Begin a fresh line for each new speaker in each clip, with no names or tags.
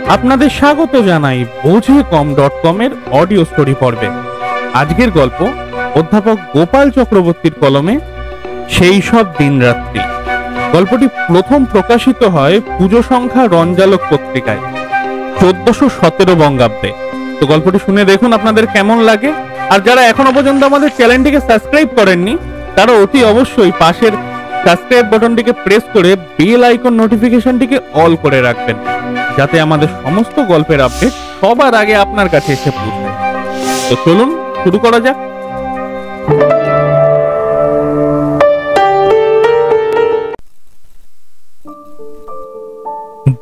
আপনাদের স্বাগত জানাই বোঝে কম .com এর অডিও স্টোরি পর্বে। আজকের গল্প অধ্যাপক গোপাল চক্রবর্তীর কলমে সেই সব দিনরাত্রি। গল্পটি প্রথম প্রকাশিত হয় পুজো সংখ্যা রঞ্জালক পত্রিকায় 1417 বঙ্গাব্দে। তো গল্পটি শুনে দেখুন আপনাদের কেমন লাগে। আর যারা এখনো পর্যন্ত আমাদের চ্যানেলটিকে সাবস্ক্রাইব করেননি তারা অতি অবশ্যই পাশের সাবস্ক্রাইব বাটনটিকে প্রেস করে বেল আইকন নোটিফিকেশনটিকে অল করে রাখবেন, যাতে আমাদের সমস্ত গল্পের আপডেট সবার আগে আপনার কাছে এসে পৌঁছায়। তো চলুন শুরু করা যাক।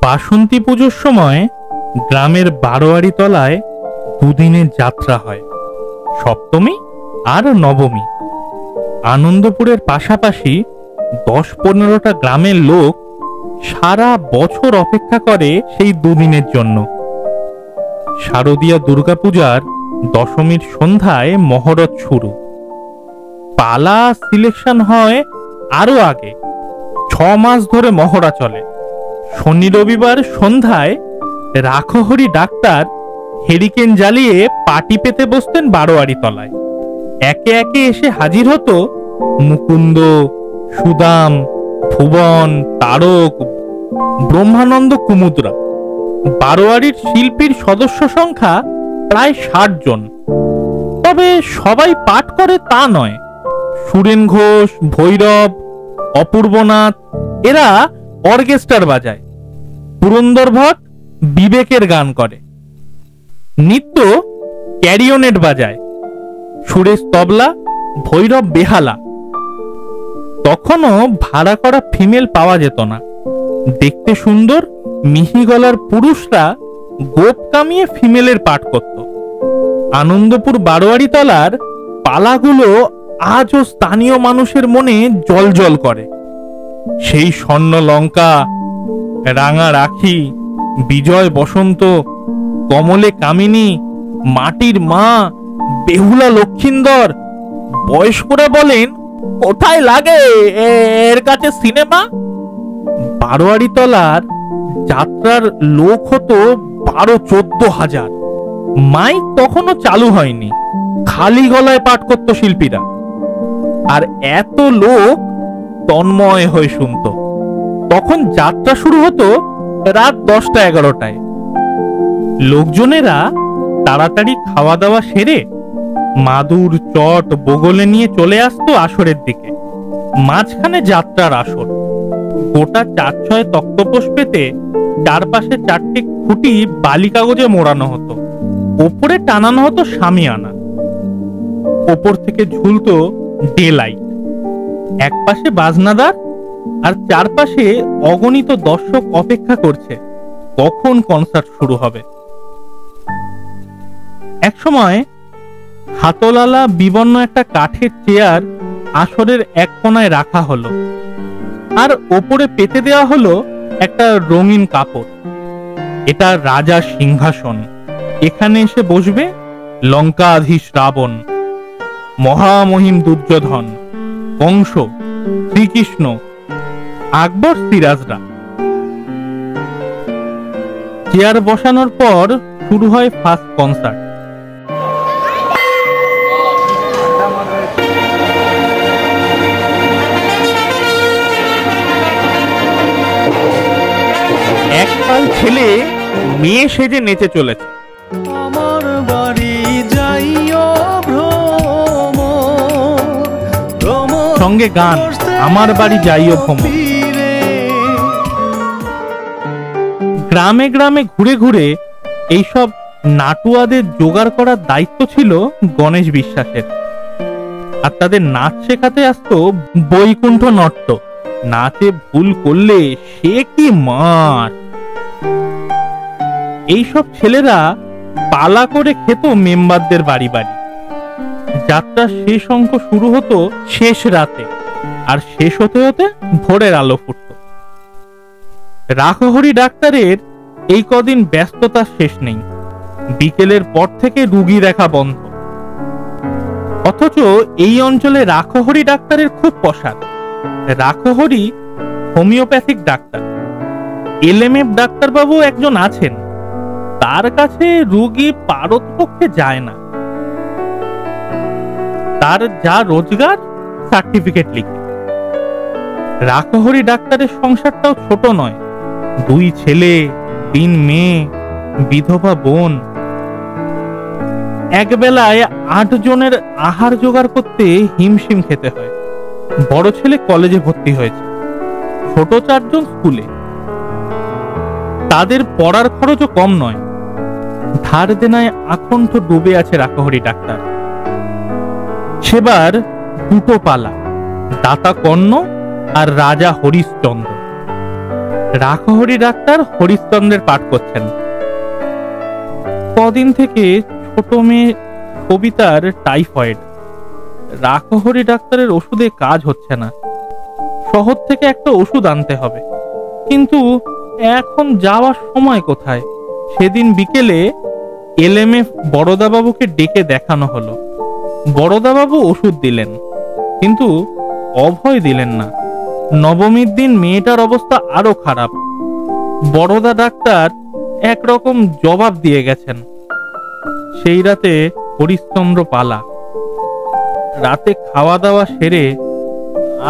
বাসন্তী পুজোর সময় গ্রামের বারোয়ারি তলায় দুদিনের যাত্রা হয়, সপ্তমী আর নবমী। আনন্দপুরের পাশাপাশি 10-15টা গ্রামের লোক সারা বছর অপেক্ষা করে সেই দুদিনের জন্য। শারদীয়া দুর্গাপূজার দশমীর সন্ধ্যায় মহরত শুরু। পালা সিলেকশন হয় আরো আগে, 6 মাস ধরে মহড়া চলে। শনি রবিবার সন্ধ্যায় রাখহরি ডাক্তার হেরিকেন জ্বালিয়ে পাটি পেতে বসতেন বারোয়ারি তলায়। একে একে এসে হাজির হতো মুকুন্দ, সুদাম, ভুবন, তারক, ব্রহ্মানন্দ, কুমুদরা। বারোয়ারির শিল্পীর সদস্য সংখ্যা প্রায় 60 জন। তবে সবাই পাঠ করে তা নয়। সুরেন ঘোষ, ভৈরব, অপূর্বনাথ এরা অর্কেস্ট্রার বাজায়। পুরন্দর ভট্ট বিবেকের গান করে। নিত্য ক্যারিওনেট বাজায়। সুরেশ তবলা, ভৈরব বেহালা। তখনও ভাড়া করা ফিমেল পাওয়া যেত না। দেখতে সুন্দর মিহি গলার পুরুষরা গোপ কামিয়ে ফিমেলের পাঠ করত। আনন্দপুর বারোয়ারি তলার পালাগুলো আজও স্থানীয় মানুষের মনে জল করে। সেই স্বর্ণ লঙ্কা, রাঙা রাখি, বিজয় বসন্ত, কমলে কামিনী, মাটির মা, বেহুলা লক্ষিন্দর। বয়স্করা বলেন, কোথায় লাগে এর কাছে সিনেমা? বারোয়ারি তলার যাত্রার লোক হতো 12-14 হাজার। মাইক তখনও চালু হয়নি, খালি গলায় পাঠ করত শিল্পীরা। আর এত লোক তন্ময় হয়ে শুনত। তখন যাত্রা শুরু হতো রাত 10টা-11টায়। লোকজনেরা তাড়াতাড়ি খাওয়া দাওয়া সেরে মাদুর, চট, বগলে নিয়ে চলে আসতো আসরের দিকে। মাঝখানে যাত্রার আসর। গোটা 4-6 তক্তপোষ পেতে চারপাশে 4টে খুঁটি বালি কাগজে মোড়ানো হতো। ওপরে টানানো হতো শামিয়ানা। ওপর থেকে ঝুলতো ডে লাইট। এক পাশে বাজনাদার আর চারপাশে অগণিত দর্শক অপেক্ষা করছে কখন কনসার্ট শুরু হবে। এক সময় হাতলালা বিবর্ণ একটা কাঠের চেয়ার আসরের এক কোনায় রাখা হলো, আর ওপরে পেতে দেওয়া হলো একটা রঙিন কাপড়। এটা রাজার সিংহাসন। এখানে এসে বসবে লঙ্কাধীশ রাবণ, মহামহিম দুর্যোধন, কংস, শ্রীকৃষ্ণ, আকবর, সিরাজরা। চেয়ার বসানোর পর শুরু হয় ফার্স্ট কনসার্ট। একপাল ছেলে মেয়ে সেজে নেচে চলেছে।
আমার বাড়ি যাইও ভ্রমর,
সঙ্গে গান, আমার বাড়ি যাইও ভ্রমর। গ্রামে গ্রামে ঘুরে ঘুরে এইসব নাটুয়াদের জোগাড় করার দায়িত্ব ছিল গণেশ বিশ্বাসের। আর তাদের নাচ শেখাতে আসতো বৈকুণ্ঠ নট্য। নাচে ভুল করলে সে কি মার। এইসব ছেলেরা পালা করে খেত মেম্বারদের বাড়ি বাড়ি। যাত্রার শেষ অঙ্ক শুরু হতো শেষ রাতে, আর শেষ হতে হতে ভোরের আলো ফুটত। রাখহরি ডাক্তারের এই কদিন ব্যস্ততার শেষ নেই। বিকেলের পর থেকে রুগী দেখা বন্ধ। অথচ এই অঞ্চলে রাখহরি ডাক্তারের খুব প্রসাদ। Rakhahari homeopathic doctor. এলএমএফ ডাক্তারবাবু একজন আছেন, তার কাছে রোগী পারতপক্ষে যায় না। তার যা রোজগার সার্টিফিকেট লিখে। রাখহরি ডাক্তারের সংসারটাও ছোট নয়, 2 ছেলে 3 মেয়ে, বিধবা বোন। একবেলায় 8 জনের আহার জোগাড় করতে হিমশিম খেতে হয়। বড় ছেলে কলেজে ভর্তি হয়েছে, ছোট 4 জন স্কুলে। তাদের পড়ার খরচও কম নয়। ধার দেনায় আকণ্ঠ ডুবে আছে রাখহরি ডাক্তার। সেবার 2টো পালা, দাতা কর্ণ আর রাজা হরিশ্চন্দ্র। রাখহরি ডাক্তার হরিশ্চন্দ্রের পাঠ করছেন। কদিন থেকে ছোট মেয়ে কবিতার টাইফয়েড। রাখহরি ডাক্তারের ওষুধে কাজ হচ্ছে না। শহর থেকে একটা ওষুধ আনতে হবে, কিন্তু এখন যাওয়ার সময় কোথায়? সেদিন বিকেলে এলএমএফ বড়দাবাবুকে ডেকে দেখানো হলো। বড়দাবাবু ওষুধ দিলেন, কিন্তু অভয় দিলেন না। নবমীর দিন মেয়েটার অবস্থা আরো খারাপ। বড়দা ডাক্তার একরকম জবাব দিয়ে গেছেন। সেই রাতে হরিশ্চন্দ্র পালা। রাতে খাওয়া দাওয়া সেরে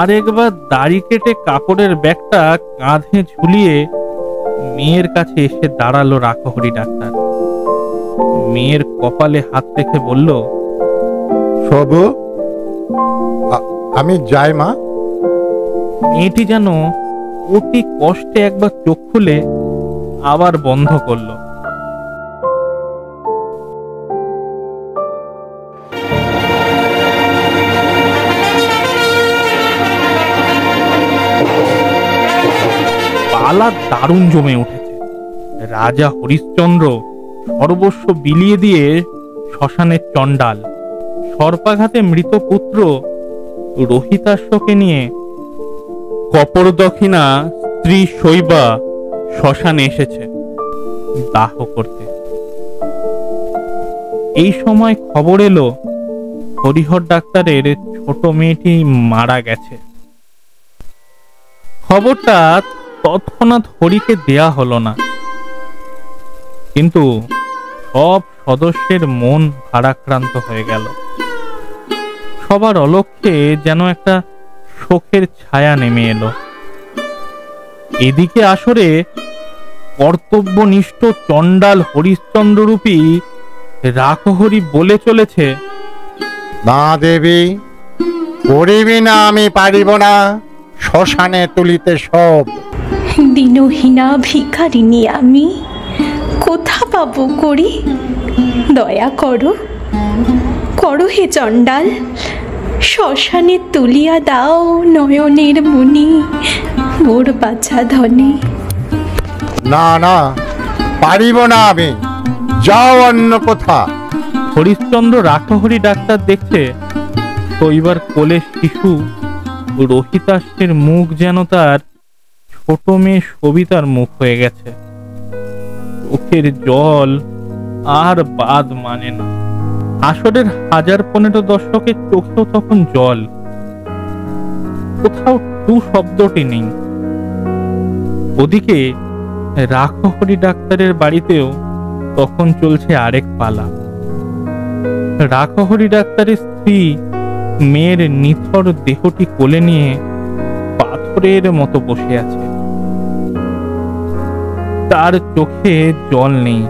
আরেকবার দাড়ি কেটে কাপড়ের ব্যাগটা কাঁধে ঝুলিয়ে মেয়ের কাছে এসে দাঁড়ালো রাখহরি ডাক্তার। মেয়ের কপালে হাত রেখে বলল,
শোভু, আমি যাই মা।
মেয়েটি যেন অতি কষ্টে একবার চোখ খুলে আবার বন্ধ করলো। পালা দারুণ জমে উঠেছে। রাজা হরিশ্চন্দ্র সর্বস্ব বিলিয়ে দিয়ে শ্মশানের চণ্ডাল, সর্পাঘাতে মৃত পুত্র রোহিতাশ্বকে নিয়ে কপর দক্ষিণা স্ত্রী শৈবা শ্মশানে এসেছে দাহ করতে। এই সময় খবর এলো হরিহর ডাক্তারের ছোট মেয়েটি মারা গেছে। খবরটা তৎক্ষণাৎ হরিকে দেয়া হলো না, কিন্তু সব সদস্যের মন ভারাক্রান্ত হয়ে গেল। সবার অলক্ষ্যে যেন একটা শোকের ছায়া নেমে এলো। এদিকে আসরে কর্তব্যনিষ্ঠ চণ্ডাল হরিশ্চন্দ্ররূপী রাখহরি বলে চলেছে,
না দেবী, করিবি না, আমি পারিব না শ্মশানে তুলিতে সব।
দিনহীনা ভিখারিনী আমি, কোথা পাবো করি? দয়া করো, করো হে চণ্ডাল, শ্মশানে তুলিয়া দাও নয়নের মণি, মোর বাছা ধনে।
না না, পারিব না আমি, যাও অন্য কোথা।
হরিশ্চন্দ্র রাখহরি ডাক্তার দেখছে শৈবার কোলে শিশু রোহিতাশ্বের মুখ যেন তার ছোট মেয়ে সবিতার মুখ হয়ে গেছে। চোখের জল আর বাদ মানে না। আসরের 1015 দর্শকের চোখেও তখন জল, কোথাও টু শব্দটি নেই। ওদিকে রাখহরি ডাক্তারের বাড়িতেও তখন চলছে আরেক পালা। রাখহরি ডাক্তারের স্ত্রী মেয়ের নিথর দেহটি কোলে নিয়ে পাথরের মতো বসে আছে। তার চোখে জল নেই।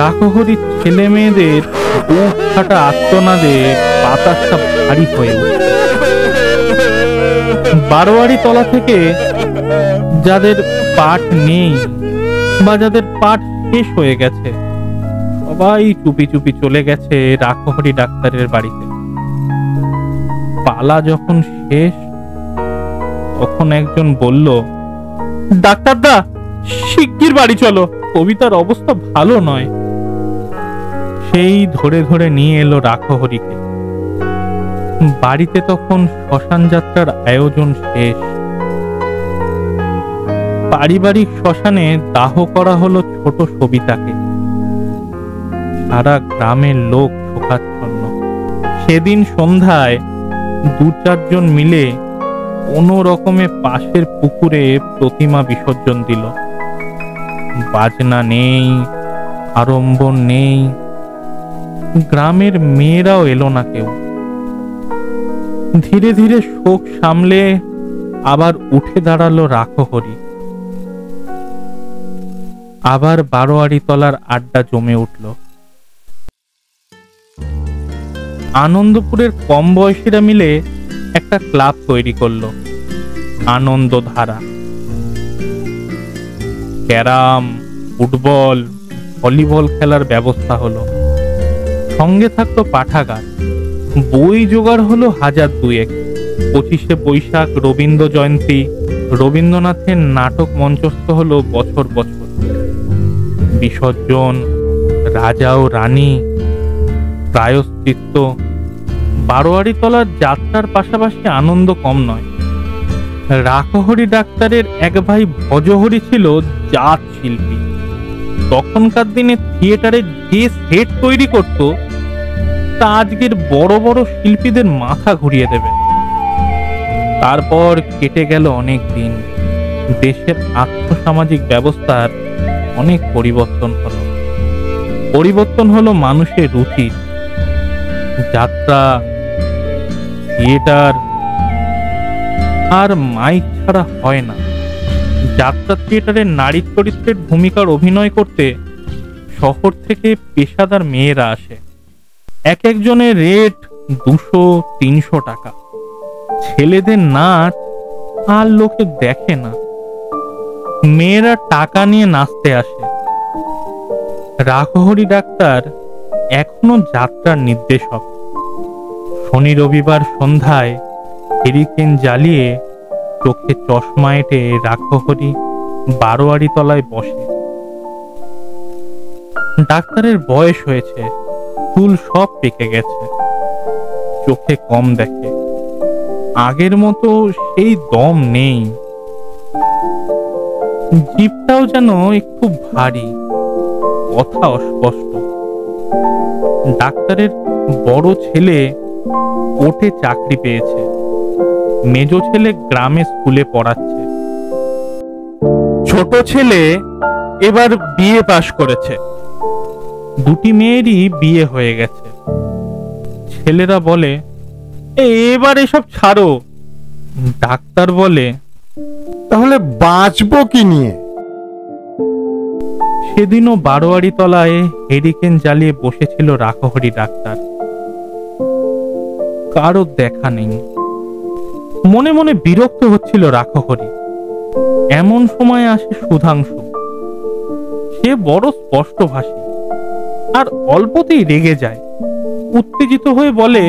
রাখহরি ছেলে মেয়েদের বুক ফাটা আর্তনাদে বাতাসটা ভারী হয়ে উঠে। বারোয়ারি তলা থেকে যাদের পাঠ নেই বা যাদের পাঠ শেষ হয়ে গেছে, সবাই চুপি চুপি চলে গেছে রাখহরি ডাক্তারের বাড়িতে। পালা যখন শেষ, তখন একজন বলল, ডাক্তারদা, শিগগির বাড়ি চলো, কবিতার অবস্থা ভালো নয়। সেই ধরে ধরে নিয়ে এলো রাখহরিকে। বাড়িতে তখন শ্মশান যাত্রার আয়োজন শেষ। পারিবারিক শ্মশানে দাহ করা হলো ছোট সবিতাকে। সারা গ্রামের লোক শোকাচ্ছন্ন। সেদিন সন্ধ্যায় 2-4 জন মিলে কোনো রকমে পাশের পুকুরে প্রতিমা বিসর্জন দিল। বাজনা নেই, আড়ম্বর নেই, গ্রামের মেয়েরাও এলো না কেউ। ধীরে ধীরে শোক সামলে আবার উঠে দাঁড়ালো রাখহরি। আবার বারোয়ারি তলার আড্ডা জমে উঠল। আনন্দপুরের কম বয়সীরা মিলে একটা ক্লাব তৈরি করলো, আনন্দধারা। ক্যারাম, ফুটবল, ভলিবল খেলার ব্যবস্থা হলো। সঙ্গে থাকতো পাঠাগার। বই জোগাড় হলো 1000-2 25শে বৈশাখ, রবীন্দ্র জয়ন্তী, রবীন্দ্রনাথের নাটক মঞ্চস্থ হলো বছর বছর। বিসর্জন, রাজা ও রানী, প্রায়শ্চিত্ত। বারোয়ারি তলার যাত্রার পাশাপাশি আনন্দ কম নয়। রাখহরি ডাক্তারের এক ভাই ভজহরি ছিল জাত শিল্পী। তখনকার দিনে থিয়েটারে যে সেট তৈরি করত তা আজকের বড় বড় শিল্পীদের মাথা ঘুরিয়ে দেবে। তারপর কেটে গেল অনেক দিন। দেশের আর্থসামাজিক ব্যবস্থার অনেক পরিবর্তন হলো। পরিবর্তন হলো মানুষের রুচি। যাত্রা, থিয়েটার আর মাইক ছাড়া হয় না। যাত্রা থিয়েটারের নারী চরিত্রের ভূমিকার অভিনয় করতে শহর থেকে পেশাদার মেয়েরা আসে। এক একজনের রেট 200-300 টাকা। ছেলেদের নাচ আর লোকে দেখে না, মেয়েরা টাকা নিয়ে নাচতে আসে। রাখহরি ডাক্তার এখনো যাত্রার নির্দেশক। শনি রবিবার সন্ধ্যায় হেরিকেন জ্বালিয়ে চোখে চশমা এঁটে রাখহরি বারোয়ারি তলায় বসে। ডাক্তারের বয়স হয়েছে, চুল সব পেকে গেছে, চোখে কম দেখে, আগের মতো সেই দম নেই। জিভটাও যেন একটু ভারী, কথা অস্পষ্ট। ডাক্তারের বড় ছেলে কোর্টে চাকরি পেয়েছে, মেজ ছেলে গ্রামে স্কুলে পড়াচ্ছে, ছোট ছেলে এবার বিএ পাশ করেছে। দুটি মেয়েরই বিয়ে হয়ে গেছে। ছেলেরা বলে, এবার এসব ছাড়ো। ডাক্তার বলে,
তাহলে বাঁচবো কি নিয়ে?
সেদিনও বারোয়ারি তলায় হেরিকেন জ্বালিয়ে বসেছিল রাখহরি ডাক্তার। কারো দেখা নেই। মনে মনে বিরক্ত হচ্ছিল রাখহরি। এমন সময় আসে সুধাংশু। সে বড় স্পষ্টভাষী আর অল্পতেই রেগে যায়। উত্তেজিত হয়ে বলে,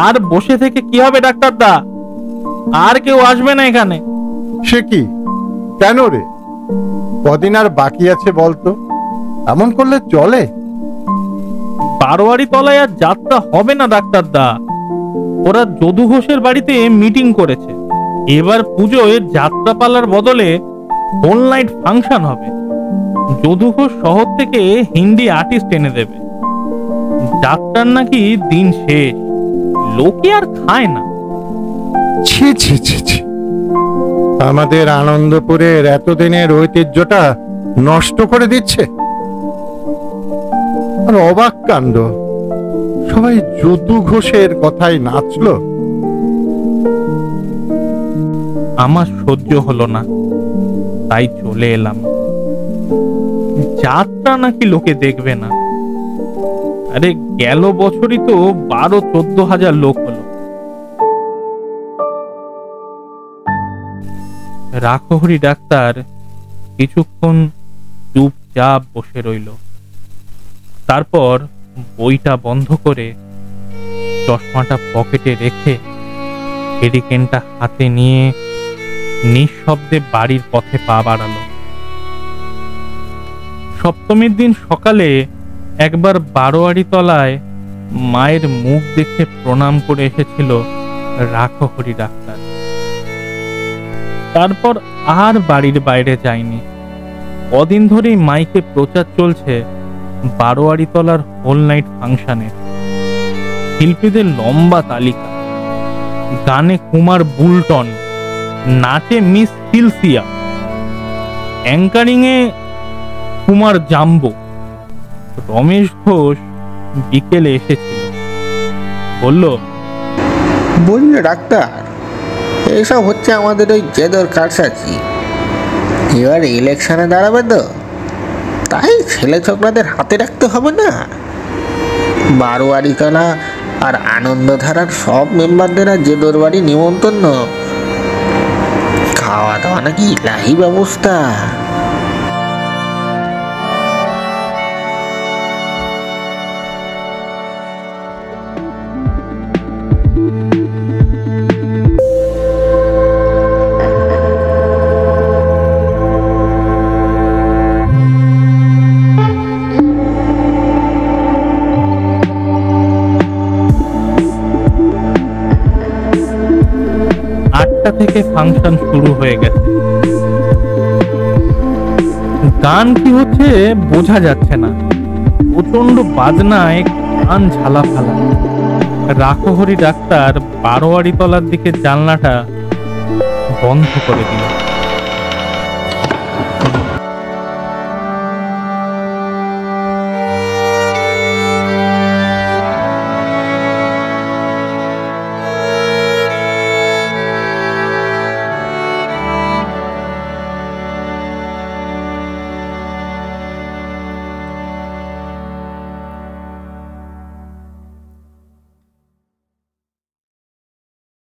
আর বসে থেকে কি হবে ডাক্তারদা? আর কেউ আসবে না এখানে।
সে কি? কেন রে? কদিন আর বাকি আছে বলতো? এমন করলে চলে?
বারোয়ারি তলায় আর যাত্রা হবে না ডাক্তারদা। ওরা যদু ঘোষের বাড়িতে মিটিং করেছে। এবার পুজোয় যাত্রা পালার বদলে হোল নাইট ফাংশন হবে। যদু ঘোষ শহর থেকে হিন্দি আর্টিস্ট এনে দেবে। যাত্রার নাকি দিন শেষ, লোকে আর খায় না।
ছি ছি ছি ছি, আমাদের আনন্দপুরের এতদিনের ঐতিহ্যটা নষ্ট করে দিচ্ছে। আর অবাক কাণ্ড, সবাই যদু ঘোষের কথাই নাচলো।
আমার সহ্য হলো না, তাই চলে এলাম। যাত্রা নাকি লোকে দেখবে না। আরে গেল বছরই তো 12-14 হাজার লোক হলো। রাখহরি ডাক্তার কিছুক্ষণ চুপচাপ বসে রইল। তারপর বইটা বন্ধ করে চশমাটা পকেটে রেখে হেরিকেনটা হাতে নিয়ে নিঃশব্দে বাড়ির পথে পা বাড়ালো। সপ্তমীর দিন সকালে একবার বারোয়ারি তলায় মায়ের মুখ দেখে প্রণাম করে এসেছিল রাখহরি ডাক্তার। তারপর আর বাড়ির বাইরে যায়নি। কদিন ধরেই মাইকে প্রচার চলছে বারোয়ারি তলার হোল নাইট ফাংশনের। শিল্পীদের লম্বা তালিকা। গানে কুমার বুলটন, নাচে মিস সিলসিয়া, অ্যাঙ্কারিং এ কুমার জাম্বো, রমেশ ঘোষ বিকেলে এসেছিল। বলল,
বুঝলে ডাক্তার, এইসব হচ্ছে আমাদের ওই জেদর কারসাজি। এবার ইলেকশনে দাঁড়াবে তো, তাই ছেলে ছোকরাদের হাতে রাখতে হবে না। বারোয়ারিতলা আর আনন্দধারার সব মেম্বারদের আর জেদর বাড়ি নিমন্ত্রণ, খাওয়া দাওয়া নাকি ইলাহি ব্যবস্থা।
থেকে ফাংশন শুরু হয়ে গেছে। গান কি হচ্ছে বোঝা যাচ্ছে না, প্রচন্ড বাজনায় কান ঝালা ফালা। রাখহরি ডাক্তার বারোয়ারি তলার দিকে জানলাটা বন্ধ করে দিল।